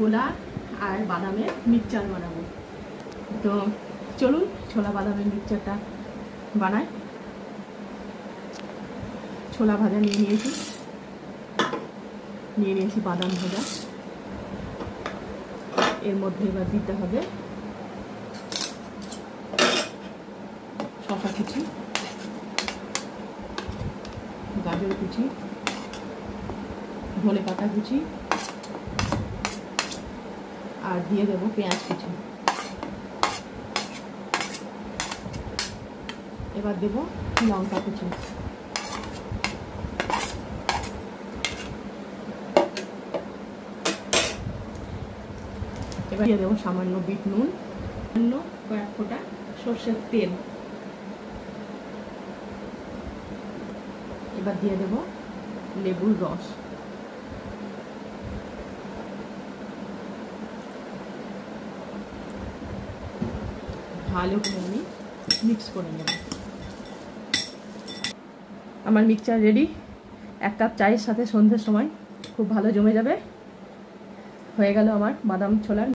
ছোলা আর বাদামের মিক্সচার বানাবো। তো চলুন ছোলা বাদামের মিক্সচারটা বানাই। ছোলা ভাজা নিয়ে নিয়েছি বাদাম ভাজা। এর মধ্যে এবার দিতে হবে শসা কুচি, গাজর কুচি, ধনে পাতা কুচি, আর দিয়ে দেবো পেঁয়াজ কুচি। এবার দেব লঙ্কা কুচি। এবার দিয়ে দেবো সামান্য বিট নুন, সামান্য কয়েক ফোঁটা সর্ষের তেল। এবার দিয়ে দেব লেবুর রস। ভালো করে আমি মিক্স করে নেব। আমার মিক্সচার রেডি। 1 কাপ চায়ের সাথে সন্ধ্যের সময় খুব ভালো জমে যাবে। হয়ে গেল আমার বাদাম ছোলার